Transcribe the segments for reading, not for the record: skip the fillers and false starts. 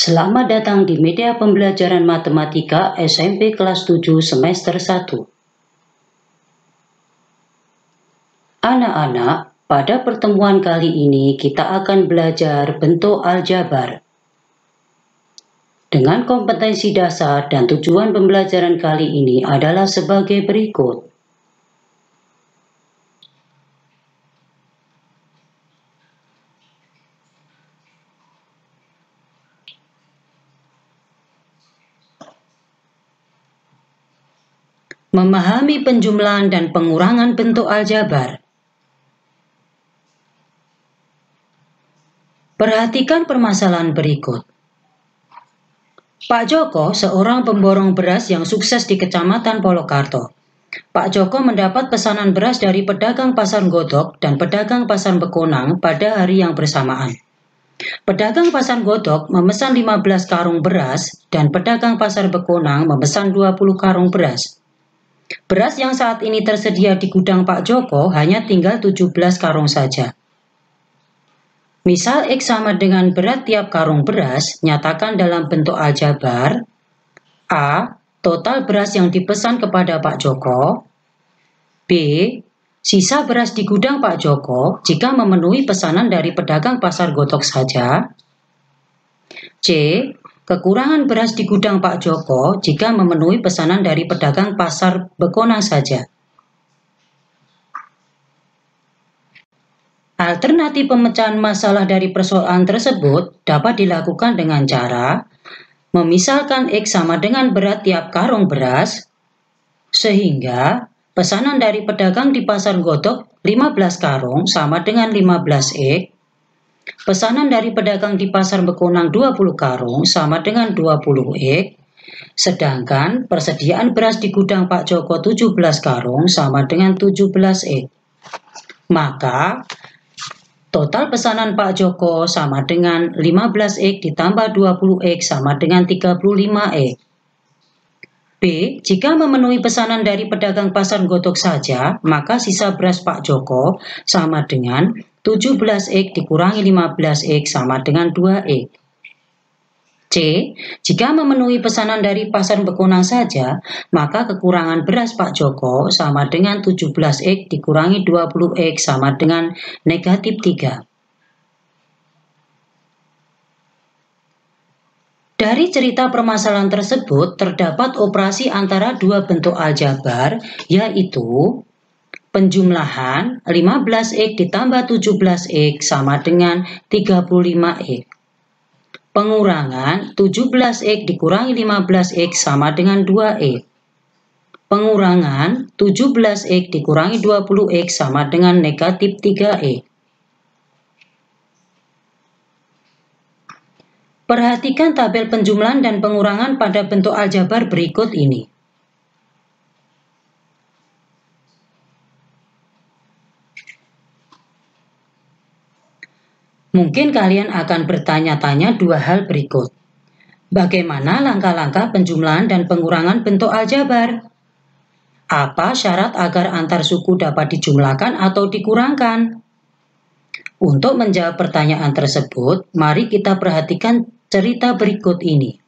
Selamat datang di media pembelajaran matematika SMP kelas 7 semester 1. Anak-anak, pada pertemuan kali ini kita akan belajar bentuk aljabar. Dengan kompetensi dasar dan tujuan pembelajaran kali ini adalah sebagai berikut. Memahami penjumlahan dan pengurangan bentuk aljabar. Perhatikan permasalahan berikut. Pak Joko seorang pemborong beras yang sukses di Kecamatan Polokarto. Pak Joko mendapat pesanan beras dari pedagang pasar Godok dan pedagang pasar Bekonang pada hari yang bersamaan. Pedagang pasar Godok memesan 15 karung beras dan pedagang pasar Bekonang memesan 20 karung beras. Beras yang saat ini tersedia di gudang Pak Joko hanya tinggal 17 karung saja. Misal X sama dengan berat tiap karung beras, nyatakan dalam bentuk aljabar. A. Total beras yang dipesan kepada Pak Joko. B. Sisa beras di gudang Pak Joko jika memenuhi pesanan dari pedagang pasar Godok saja. C. Kekurangan beras di gudang Pak Joko jika memenuhi pesanan dari pedagang pasar Bekonang saja. Alternatif pemecahan masalah dari persoalan tersebut dapat dilakukan dengan cara memisalkan X sama dengan berat tiap karung beras, sehingga pesanan dari pedagang di pasar Godok 15 karung sama dengan 15 X, pesanan dari pedagang di pasar Bekonang 20 karung sama dengan 20 X, sedangkan persediaan beras di gudang Pak Joko 17 karung sama dengan 17 X. Maka total pesanan Pak Joko sama dengan 15 X ditambah 20 X sama dengan 35 X. B. Jika memenuhi pesanan dari pedagang pasar Godok saja, maka sisa beras Pak Joko sama dengan 17 X dikurangi 15 X sama dengan 2 X. C. Jika memenuhi pesanan dari pasar Bekonang saja, maka kekurangan beras Pak Joko sama dengan 17 X dikurangi 20 X sama dengan negatif 3. Dari cerita permasalahan tersebut, terdapat operasi antara dua bentuk aljabar, yaitu penjumlahan 15X ditambah 17X sama dengan 35X. Pengurangan 17X dikurangi 15X sama dengan 2X. Pengurangan 17X dikurangi 20X sama dengan negatif 3X. Perhatikan tabel penjumlahan dan pengurangan pada bentuk aljabar berikut ini. Mungkin kalian akan bertanya-tanya dua hal berikut. Bagaimana langkah-langkah penjumlahan dan pengurangan bentuk aljabar? Apa syarat agar antar suku dapat dijumlahkan atau dikurangkan? Untuk menjawab pertanyaan tersebut, mari kita perhatikan cerita berikut ini.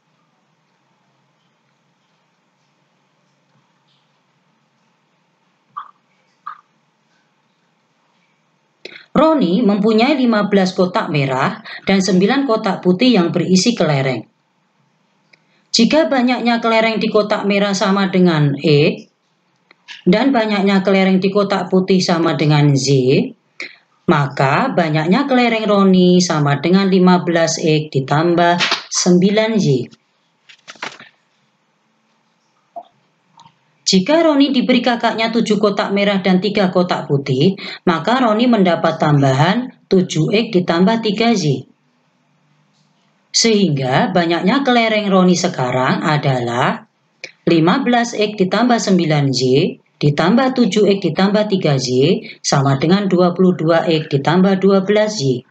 Roni mempunyai 15 kotak merah dan 9 kotak putih yang berisi kelereng. Jika banyaknya kelereng di kotak merah sama dengan E, dan banyaknya kelereng di kotak putih sama dengan Z, maka banyaknya kelereng Roni sama dengan 15X ditambah 9Y. Jika Roni diberi kakaknya 7 kotak merah dan 3 kotak putih, maka Roni mendapat tambahan 7X ditambah 3Y. Sehingga banyaknya kelereng Roni sekarang adalah 15X ditambah 9Y ditambah 7X ditambah 3Y sama dengan 22X ditambah 12Y.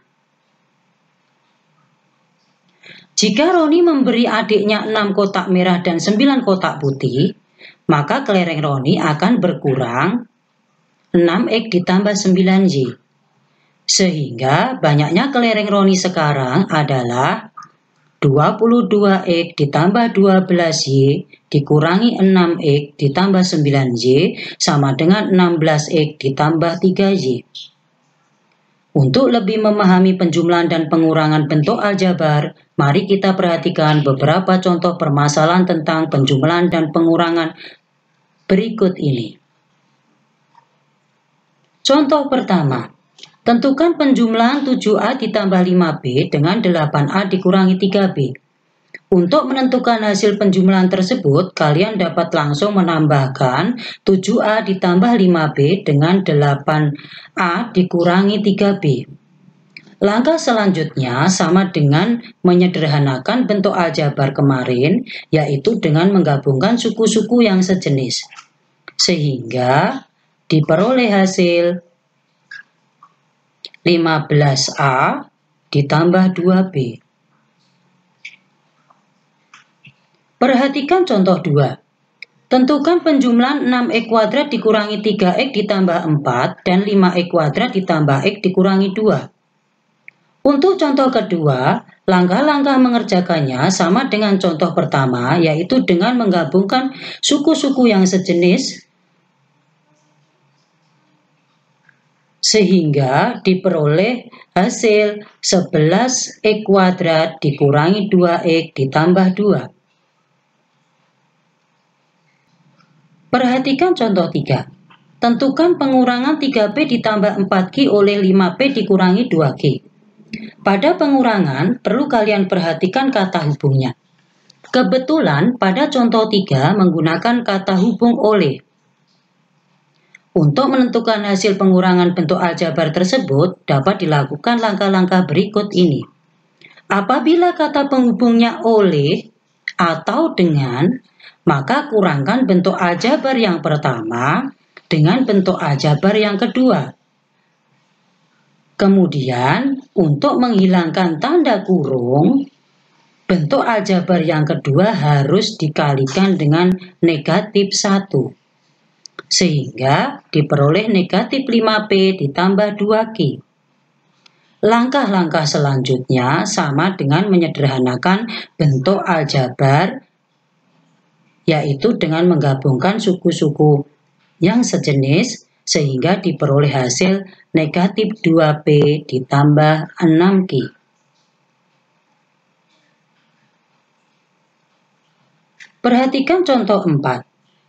Jika Roni memberi adiknya 6 kotak merah dan 9 kotak putih, maka kelereng Roni akan berkurang 6X ditambah 9Y. Sehingga banyaknya kelereng Roni sekarang adalah 22X ditambah 12Y dikurangi 6X ditambah 9Y sama dengan 16X ditambah 3Y. Untuk lebih memahami penjumlahan dan pengurangan bentuk aljabar, mari kita perhatikan beberapa contoh permasalahan tentang penjumlahan dan pengurangan berikut ini. Contoh pertama, tentukan penjumlahan 7A ditambah 5B dengan 8A dikurangi 3B. Untuk menentukan hasil penjumlahan tersebut, kalian dapat langsung menambahkan 7A ditambah 5B dengan 8A dikurangi 3B. Langkah selanjutnya sama dengan menyederhanakan bentuk aljabar kemarin, yaitu dengan menggabungkan suku-suku yang sejenis. Sehingga diperoleh hasil 15A ditambah 2B. Perhatikan contoh 2. Tentukan penjumlahan 6X kuadrat dikurangi 3X ditambah 4 dan 5X kuadrat ditambah X dikurangi 2. Untuk contoh kedua, langkah-langkah mengerjakannya sama dengan contoh pertama, yaitu dengan menggabungkan suku-suku yang sejenis sehingga diperoleh hasil 11X kuadrat dikurangi 2X ditambah 2. Perhatikan contoh 3. Tentukan pengurangan 3P ditambah 4Q oleh 5P dikurangi 2Q. Pada pengurangan, perlu kalian perhatikan kata hubungnya. Kebetulan pada contoh 3 menggunakan kata hubung oleh. Untuk menentukan hasil pengurangan bentuk aljabar tersebut, dapat dilakukan langkah-langkah berikut ini. Apabila kata penghubungnya oleh atau dengan, maka kurangkan bentuk aljabar yang pertama dengan bentuk aljabar yang kedua. Kemudian, untuk menghilangkan tanda kurung, bentuk aljabar yang kedua harus dikalikan dengan negatif 1. Sehingga diperoleh negatif 5P ditambah 2Q. Langkah-langkah selanjutnya sama dengan menyederhanakan bentuk aljabar, yaitu dengan menggabungkan suku-suku yang sejenis sehingga diperoleh hasil negatif 2P ditambah 6Q. Perhatikan contoh 4.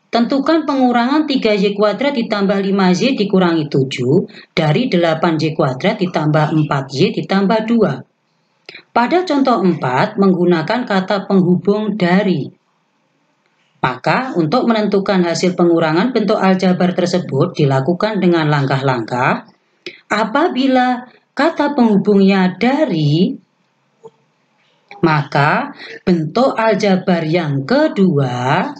Tentukan pengurangan 3Y kuadrat ditambah 5Y dikurangi 7 dari 8Y kuadrat ditambah 4Y ditambah 2. Pada contoh 4 menggunakan kata penghubung dari. Maka untuk menentukan hasil pengurangan bentuk aljabar tersebut dilakukan dengan langkah-langkah. Apabila kata penghubungnya dari, maka bentuk aljabar yang kedua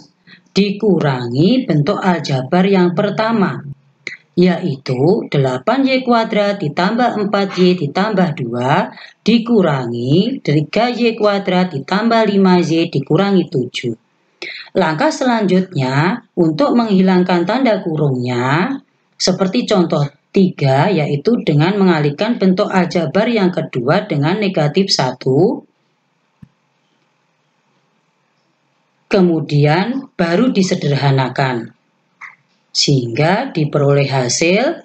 dikurangi bentuk aljabar yang pertama, yaitu 8Y kuadrat ditambah 4Y ditambah 2 dikurangi 3Y kuadrat ditambah 5Y dikurangi 7. Langkah selanjutnya untuk menghilangkan tanda kurungnya, seperti contoh 3, yaitu dengan mengalihkan bentuk aljabar yang kedua dengan negatif 1, kemudian baru disederhanakan, sehingga diperoleh hasil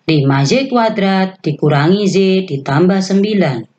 5Y kuadrat dikurangi Z ditambah 9.